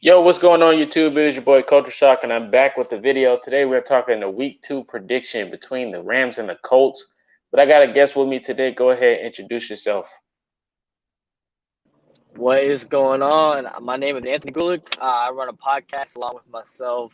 Yo, what's going on YouTube? It is your boy ColtsTalk, and I'm back with the video. Today we're talking the Week 2 prediction between the Rams and the Colts. But I got a guest with me today. Go ahead and introduce yourself. What is going on? My name is Anthony Gulick. I run a podcast along with myself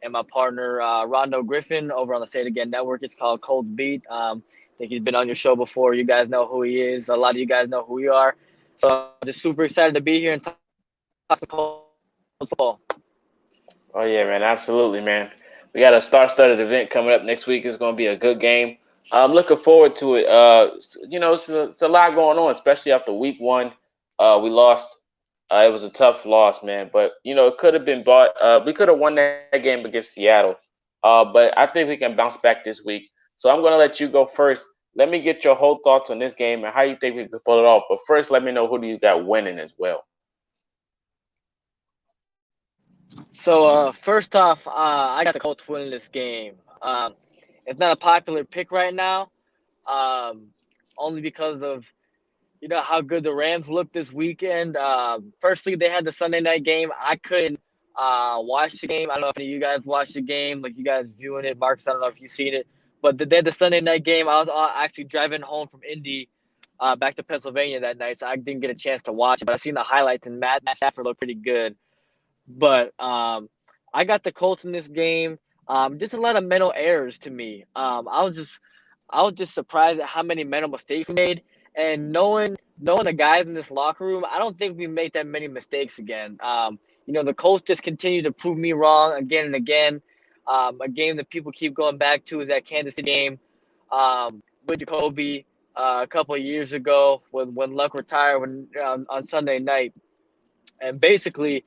and my partner Rondo Griffin over on the Say It Again Network. It's called Cold Beat. I think he's been on your show before. You guys know who he is. A lot of you guys know who we are. So I'm just super excited to be here and talk to Colts football. Oh yeah, man, absolutely, man. We got a star-studded event coming up next week. It's going to be a good game. I'm looking forward to it. It's a lot going on, especially after Week 1. We lost. It was a tough loss, man. But it could have been bought. We could have won that game against Seattle. But I think we can bounce back this week. So I'm going to let you go first. Let me get your whole thoughts on this game and how you think we could pull it off. But first, let me know who do you got winning as well. So first off, I got the Colts winning this game. It's not a popular pick right now, um, only because of how good the Rams looked this weekend. Firstly, they had the Sunday night game. I couldn't watch the game. I don't know if any of you guys watched the game, like you guys viewing it. Marcus, I don't know if you've seen it, but they had the Sunday night game. I was actually driving home from Indy back to Pennsylvania that night, so I didn't get a chance to watch it. But I seen the highlights, and Matt Stafford looked pretty good. But I got the Colts in this game. Just a lot of mental errors to me. I was just surprised at how many mental mistakes we made. And knowing the guys in this locker room, I don't think we make that many mistakes again. The Colts just continue to prove me wrong again and again. A game that people keep going back to is that Kansas City game with Jacoby a couple of years ago when Luck retired on Sunday night. And basically,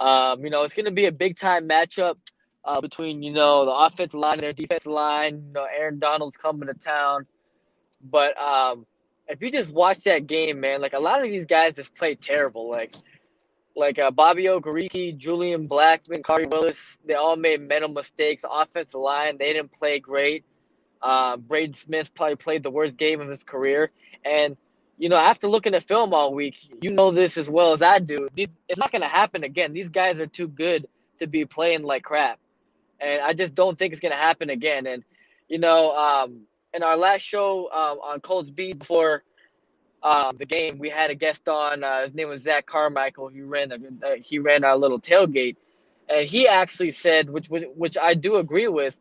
it's going to be a big time matchup between the offensive line and their defensive line. Aaron Donald's coming to town, but if you just watch that game, man, like a lot of these guys just played terrible. Like Bobby Okereke, Julian Blackman, Khari Willis, they all made mental mistakes. The offensive line, they didn't play great. Braden Smith probably played the worst game of his career. And, after looking at film all week, you know this as well as I do. It's not going to happen again. These guys are too good to be playing like crap. And I just don't think it's going to happen again. And, in our last show on Colts Beat before the game, we had a guest on. His name was Zach Carmichael. He ran our little tailgate. And he actually said, which I do agree with,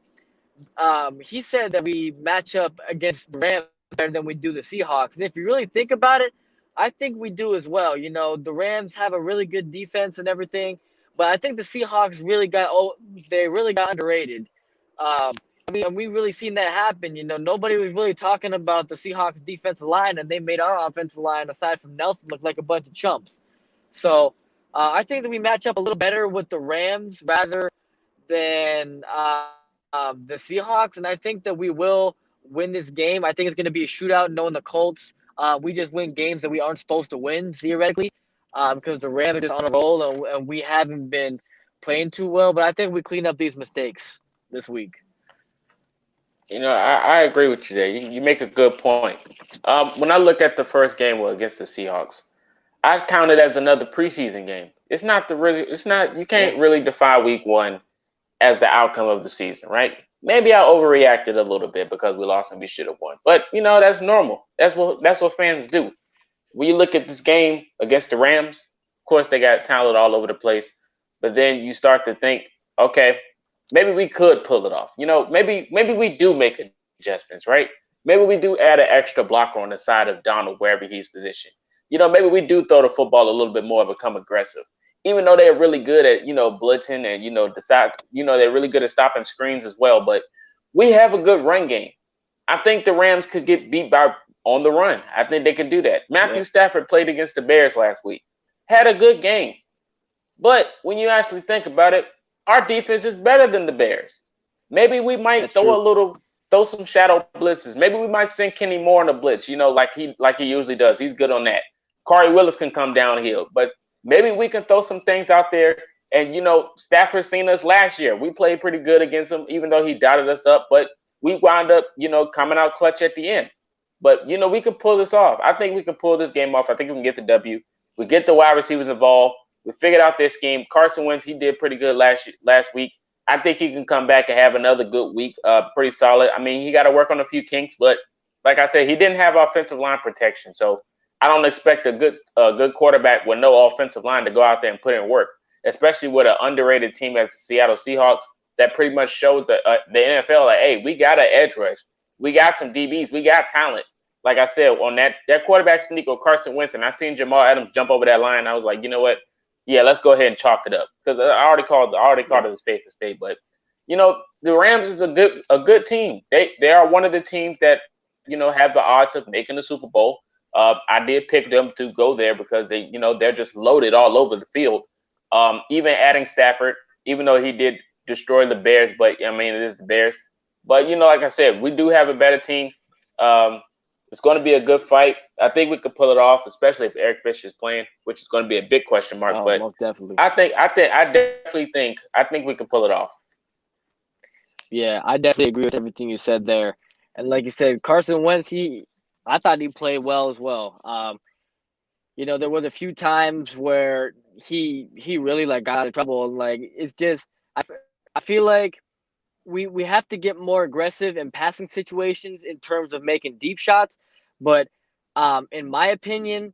he said that we match up against the Rams better than we do the Seahawks. And if you really think about it, I think we do as well. The Rams have a really good defense and everything, but I think the Seahawks they really got underrated. Um, we really seen that happen. Nobody was really talking about the Seahawks defensive line, and they made our offensive line, aside from Nelson, look like a bunch of chumps. So I think that we match up a little better with the Rams rather than the Seahawks, and I think that we will win this game. I think it's going to be a shootout, knowing the Colts. We just win games that we aren't supposed to win, theoretically, because the Rams are just on a roll, and we haven't been playing too well. But I think we clean up these mistakes this week. I agree with you there. You make a good point. When I look at the first game against the Seahawks, I count it as another preseason game. You can't really define Week 1 as the outcome of the season, right? Maybe I overreacted a little bit because we lost and we should have won. But that's normal. That's what fans do. When you look at this game against the Rams, of course they got talent all over the place. But then you start to think, okay, maybe we could pull it off. Maybe we do make adjustments, right? Maybe we do add an extra blocker on the side of Donald wherever he's positioned. Maybe we do throw the football a little bit more, become aggressive. Even though they're really good at blitzing and they're really good at stopping screens as well. But we have a good run game. I think the Rams could get beat by on the run. I think they can do that. Matthew Stafford played against the Bears last week, had a good game. But when you actually think about it, our defense is better than the Bears. Maybe we might throw some shadow blitzes. Maybe we might send Kenny Moore on a blitz, like he usually does. He's good on that. Khari Willis can come downhill, but maybe we can throw some things out there. And, Stafford's seen us last year. We played pretty good against him, even though he dotted us up. But we wound up, coming out clutch at the end. But, we can pull this off. I think we can pull this game off. I think we can get the W. We get the wide receivers involved. We figured out their scheme. Carson Wentz, he did pretty good last week. I think he can come back and have another good week. Pretty solid. I mean, he got to work on a few kinks, but like I said, he didn't have offensive line protection, so I don't expect a good quarterback with no offensive line to go out there and put in work, especially with an underrated team as the Seattle Seahawks that pretty much showed the NFL like, hey, we got an edge rush, we got some DBs, we got talent. Like I said, on that quarterback sneak of Carson Wentz, and I seen Jamal Adams jump over that line. I was like, you know what? Yeah, let's go ahead and chalk it up because I already called it a spade for spade. But the Rams is a good team. They are one of the teams that have the odds of making the Super Bowl. I did pick them to go there because they're just loaded all over the field. Even adding Stafford, even though he did destroy the Bears, but I mean it is the Bears. But like I said, we do have a better team. It's going to be a good fight. I think we could pull it off, especially if Eric Fisher is playing, which is going to be a big question mark. But most definitely. I think we can pull it off. Yeah, I definitely agree with everything you said there. And like you said, Carson Wentz, I thought he played well as well. There was a few times where he really got out of trouble, and it's just I feel like we have to get more aggressive in passing situations in terms of making deep shots. But in my opinion,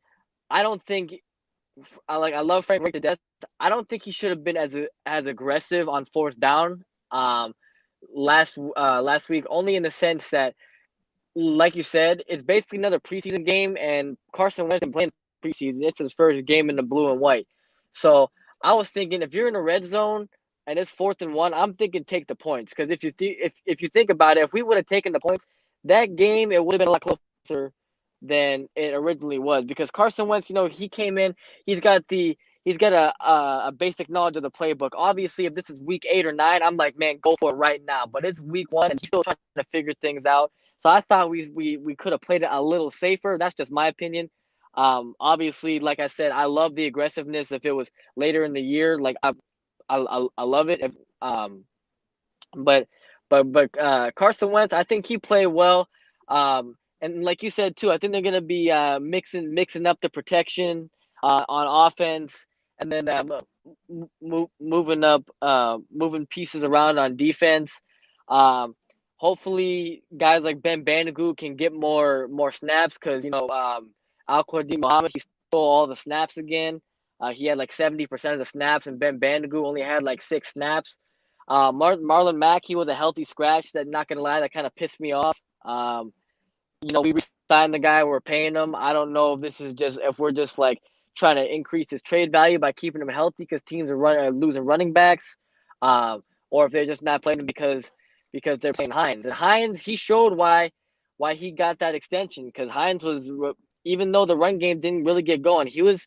I don't think I love Frank Reich to death. I don't think he should have been as aggressive on fourth down last week, only in the sense that, like you said, it's basically another preseason game, and Carson Wentz been playing preseason. It's his first game in the blue and white. So I was thinking, if you're in a red zone and it's 4th and 1, I'm thinking take the points, because if you think about it, if we would have taken the points, that game it would have been a lot closer than it originally was, because Carson Wentz, he came in, he's got a basic knowledge of the playbook. Obviously, if this is week 8 or 9, I'm like, man, go for it right now. But it's week 1, and he's still trying to figure things out. So I thought we could have played it a little safer. That's just my opinion. Obviously, like I said, I love the aggressiveness. If it was later in the year, I love it. But Carson Wentz, I think he played well. And like you said too, I think they're gonna be mixing up the protection on offense, and then moving pieces around on defense. Hopefully, guys like Ben Bandigoot can get more snaps, because Al-Quadri Muhammad, he stole all the snaps again. He had 70% of the snaps, and Ben Bandigoot only had 6 snaps. Marlon Mack, he was a healthy scratch. That, not gonna lie, that kind of pissed me off. We signed the guy, we're paying him. I don't know if we're just trying to increase his trade value by keeping him healthy because teams are losing running backs, or if they're just not playing him because they're playing Hines. And Hines, he showed why he got that extension, because Hines was, even though the run game didn't really get going, he was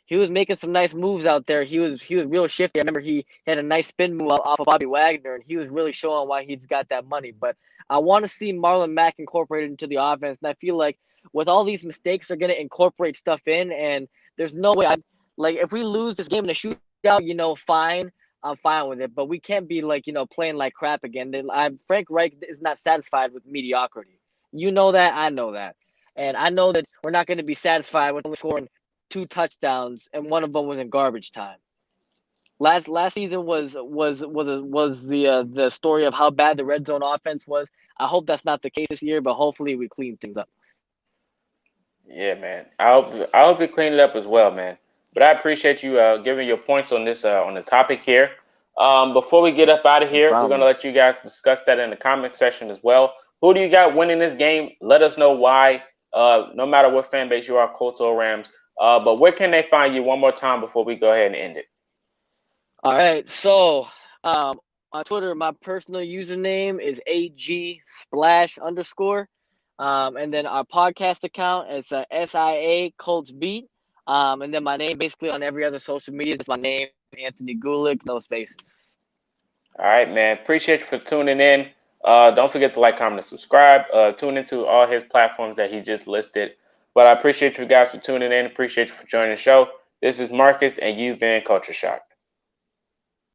making some nice moves out there. He was real shifty. I remember he had a nice spin move off of Bobby Wagner, and he was really showing why he's got that money. But I want to see Marlon Mack incorporated into the offense, and I feel like with all these mistakes, they're going to incorporate stuff in, and there's no way. If we lose this game in a shootout, fine. I'm fine with it, but we can't be playing like crap again. Frank Reich is not satisfied with mediocrity. You know that, I know that, and I know that we're not going to be satisfied with only scoring 2 touchdowns, and one of them was in garbage time. Last season was the story of how bad the red zone offense was. I hope that's not the case this year, but hopefully we clean things up. Yeah, man. I hope you clean it up as well, man. But I appreciate you giving your points on this on the topic here. Before we get up out of here, we're gonna let you guys discuss that in the comment section as well. Who do you got winning this game? Let us know why. No matter what fan base you are, Colts or Rams. But where can they find you one more time before we go ahead and end it? All right. So on Twitter, my personal username is AG__. And then our podcast account is SIA Colts Beat. And then my name basically on every other social media is my name, Anthony Gulick, no spaces. All right, man. Appreciate you for tuning in. Don't forget to like, comment, and subscribe. Tune into all his platforms that he just listed. But I appreciate you guys for tuning in. Appreciate you for joining the show. This is Marcus, and you've been Culture Shock.